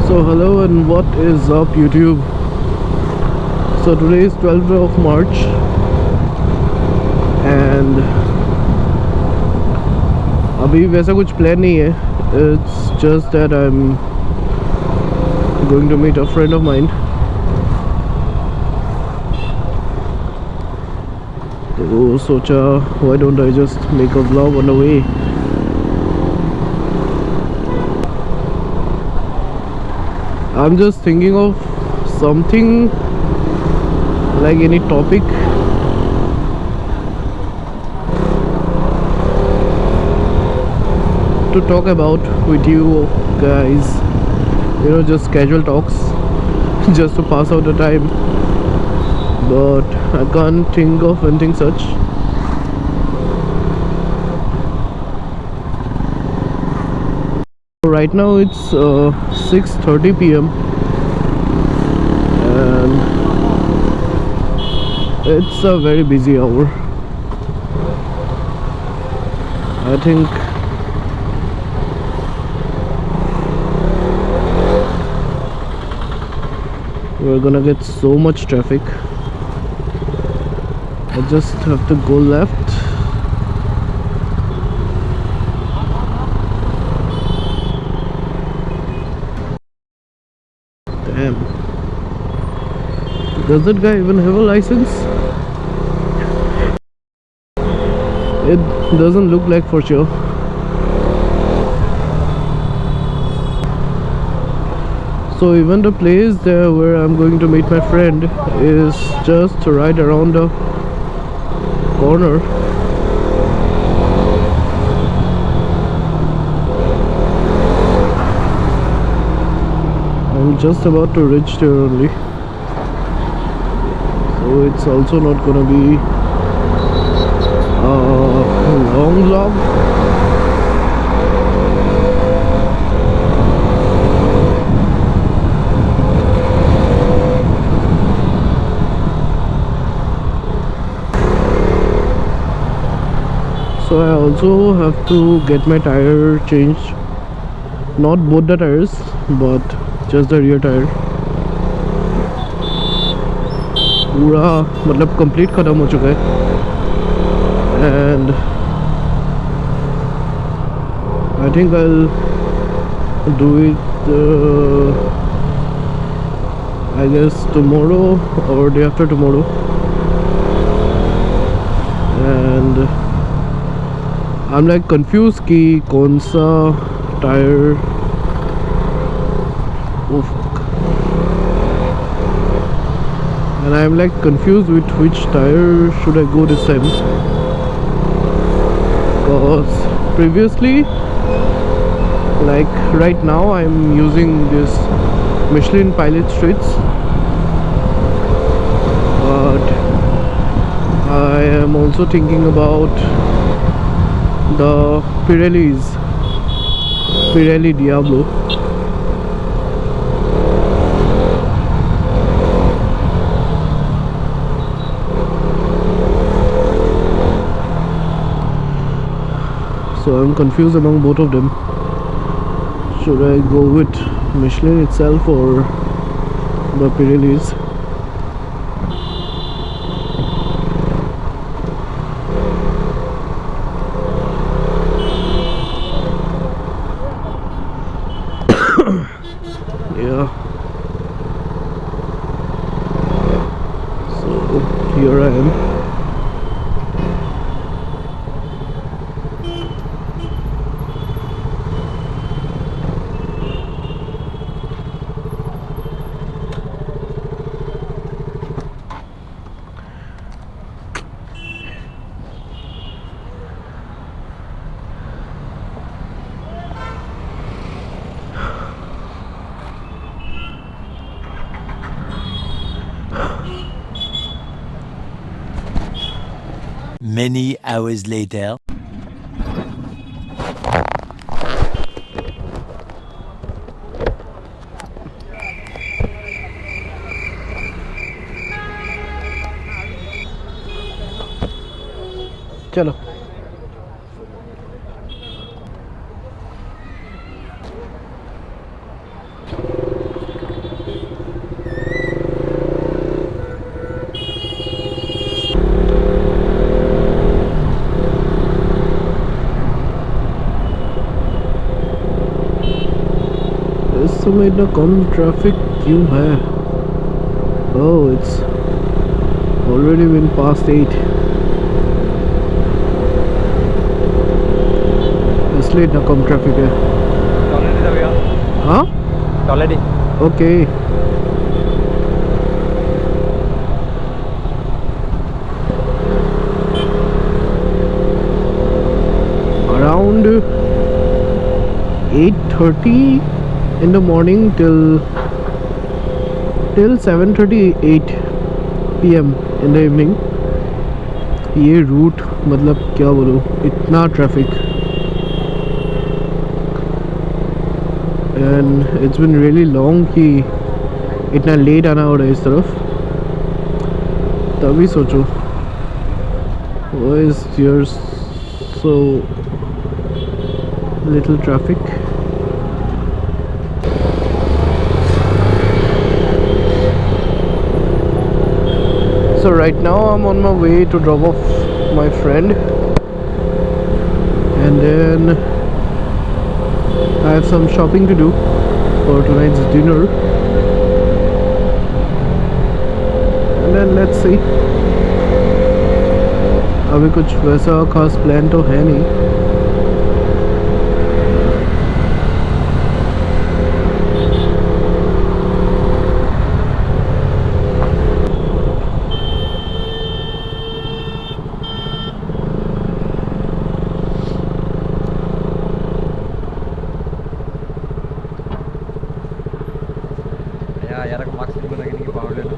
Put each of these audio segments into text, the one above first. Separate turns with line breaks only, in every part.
So hello and what is up YouTube? So today is 12th of March and अभी वैसा कुछ plan नहीं है. It's just that I'm going to meet a friend of mine. तो सोचा why don't I just make a vlog on the way. I'm just thinking of something like any topic to talk about with you guys, you know, just casual talks just to pass out the time, but I can't think of anything such. Right now it's 6:30 p.m. and it's a very busy hour. I think we're gonna get so much traffic. I just have to go left. Damn. Does that guy even have a license? It doesn't look like for sure. So even the place there where I'm going to meet my friend is just right around the corner. I'm just about to reach there only, so it's also not gonna be a long vlog. So I also have to get my tire changed, not both the tires but just the rear tire. पूरा मतलब complete ख़त्म हो चुका है and I think I'll do it I guess tomorrow or day after tomorrow. And I'm like confused कि कौन सा tyre. Oh fuck. And I'm like confused with which tire should I go this time, because previously, like right now I'm using this Michelin Pilot Streets, but I am also thinking about the Pirelli Diablo. So I'm confused among both of them. Should I go with Michelin itself or the Pirellis? Yeah. So here I am.
Many hours later.
चलो इस समय इतना कम traffic क्यों है? Oh it's already been past 8, इसलिए इतना कम ट्रैफिक है। हाँ
already
okay around 8:30 in the morning till 7:38 PM in the evening। ये रूट मतलब क्या बोलूँ, इतना traffic and it's been really long कि इतना लेट आना हो रहा है इस तरफ। तभी सोचो why is here so little traffic. So right now I'm on my way to drop off my friend, and then I have some shopping to do for tonight's dinner, and then let's see। अभी कुछ वैसा खास plan तो है नहीं।
यार को marks नहीं बनाने की पावर लेना।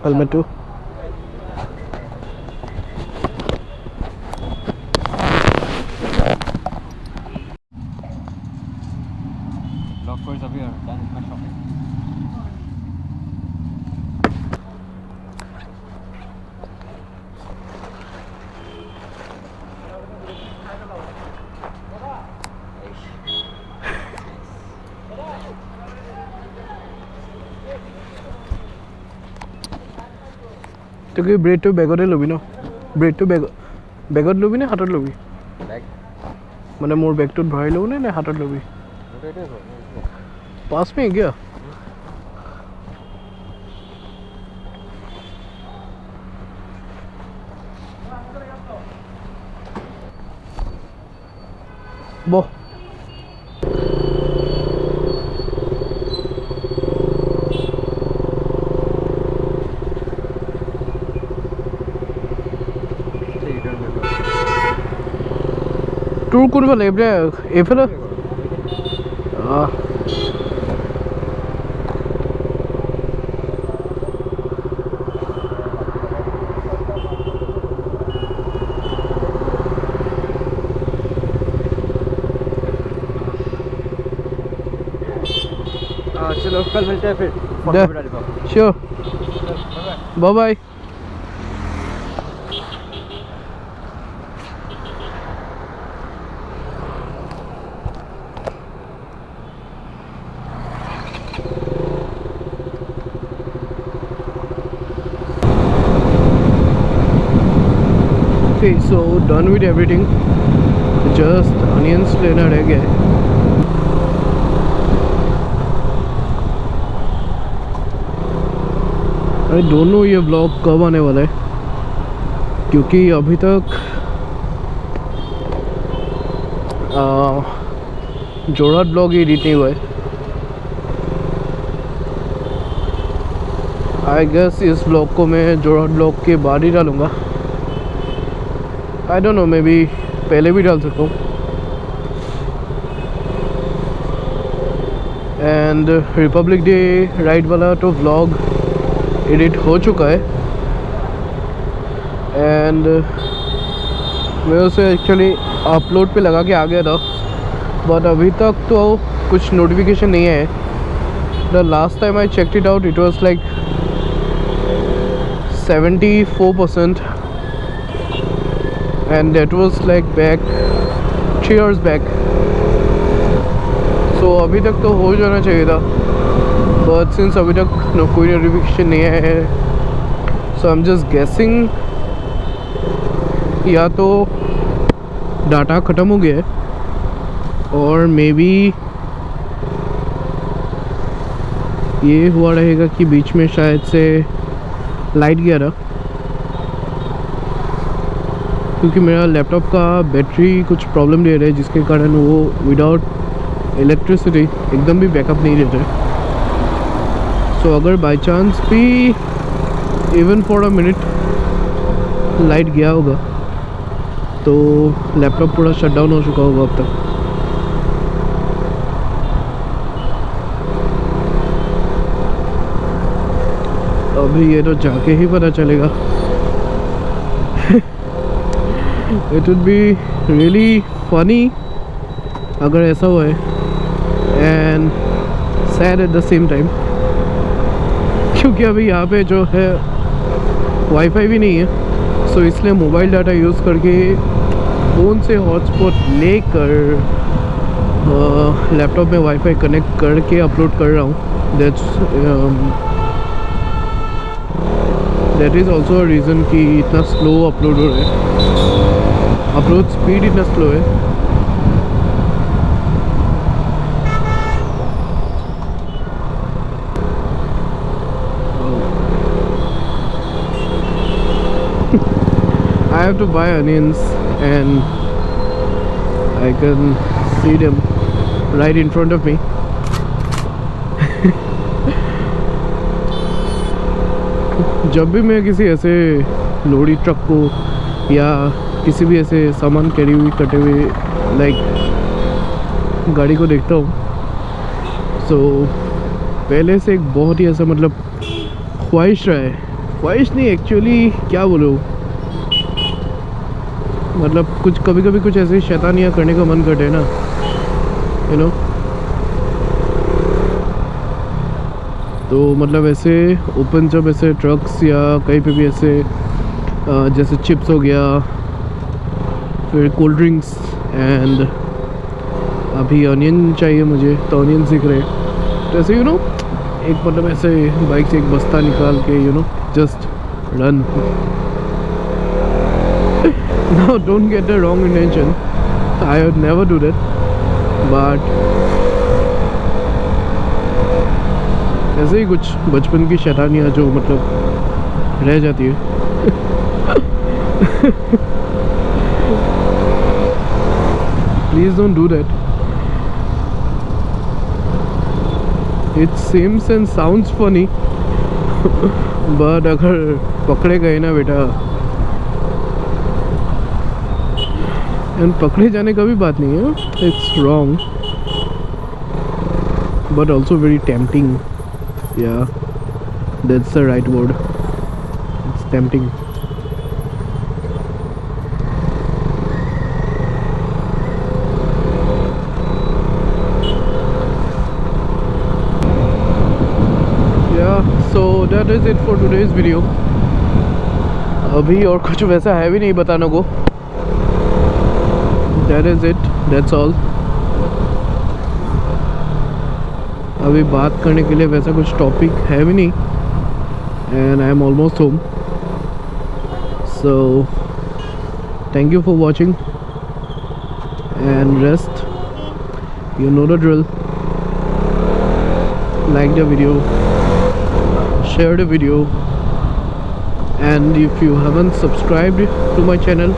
हेलमेट टू
ब्लॉक कोर्स अभी डन इतना शॉपिंग।
तो কি ব্ৰেডটো বেগতে ল'বি ন? ব্ৰেডটো বেগত ল'বি নে হাতত ল'বি?
बैग
মানে মোৰ বেগটোত ভৰাই লওঁ নে হাতত ল'বি? पास में है क्या? वो टूर कोनफाले एफाले
चलो कल मिलते हैं फिर।
Sure bye bye. Okay, so done with everything, just onions लेना रह गया है। आई डोंट नो ये ब्लॉग कब आने वाला है, क्योंकि अभी तक जोरहाट ब्लॉग एडिट नहीं हुआ है। आई गेस इस ब्लॉग को मैं जोरहाट ब्लॉग के बाद ही डालूँगा। I don't know, may be पहले भी डाल सकता हूँ। एंड रिपब्लिक डे राइड वाला तो व्लॉग एडिट हो चुका है एंड मैं उसे एक्चुअली अपलोड पे लगा के आ गया था, बट अभी तक तो कुछ नोटिफिकेशन नहीं है। The last time I checked it out it was like 74% and that was like back 3 years back. So अभी तक तो हो जाना चाहिए था, but since अभी तक कोई नोटिफिकेशन नहीं है, so I'm just guessing या तो डाटा ख़त्म हो गया है और मे बी ये हुआ रहेगा कि बीच में शायद से लाइट गया था, क्योंकि मेरा लैपटॉप का बैटरी कुछ प्रॉब्लम दे रहा है जिसके कारण वो विदाउट इलेक्ट्रिसिटी एकदम भी बैकअप नहीं देता है। सो अगर बाय चांस भी even for a minute light गया होगा तो लैपटॉप पूरा शट डाउन हो चुका होगा अब तक। अभी ये तो जाके ही पता चलेगा। It would be really funny अगर ऐसा हुआ है and sad at the same time, क्योंकि अभी यहाँ पे जो है वाईफाई भी नहीं है, सो इसलिए मोबाइल डाटा यूज़ करके फ़ोन से हॉटस्पॉट लेकर लैपटॉप में वाईफाई कनेक्ट करके अपलोड कर रहा हूँ। That is also a reason कि इतना स्लो अपलोड हो रहा है, अपलोड स्पीड इतना स्लो है। I have to buy onions and I can see them right in front of me. जब भी मैं किसी ऐसे लोडी ट्रक को या किसी भी ऐसे सामान कैरी हुई करते हुए लाइक गाड़ी को देखता हूँ, सो पहले से एक बहुत ही ऐसा मतलब ख्वाहिश रहा है, ख्वाहिश नहीं एक्चुअली क्या बोलूँ, मतलब कुछ कभी कभी कुछ ऐसी शैतानियाँ करने का मन करता है ना, यू नो। तो मतलब ऐसे ओपन जब ऐसे ट्रक्स या कहीं पे भी ऐसे जैसे चिप्स हो गया, फिर कोल्ड ड्रिंक्स एंड अभी ऑनियन चाहिए मुझे, तो ऑनियन सीख रहे तो ऐसे यू नो एक मतलब ऐसे बाइक से एक बस्ता निकाल के you know just run. Now don't get the wrong intention, I would never do that, but ऐसे ही कुछ बचपन की शैतानियाँ जो मतलब रह जाती है। Please don't do that. It seems and sounds funny, but अगर पकड़े गए ना बेटा, एंड पकड़े जाने का भी बात नहीं है, it's wrong but also very tempting, या that's the right word, it's tempting. या so that is it for today's video. अभी और कुछ वैसा है भी नहीं बताने को, that is it, that's all। अभी बात करने के लिए वैसा कुछ टॉपिक है भी नहीं and I am almost home, so thank you for watching and rest, you know the drill, like the video, share the video, and if you haven't subscribed to my channel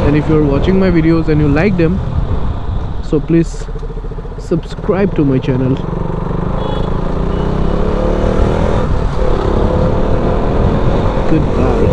and if you're watching my videos and you like them, so please subscribe to my channel. Goodbye.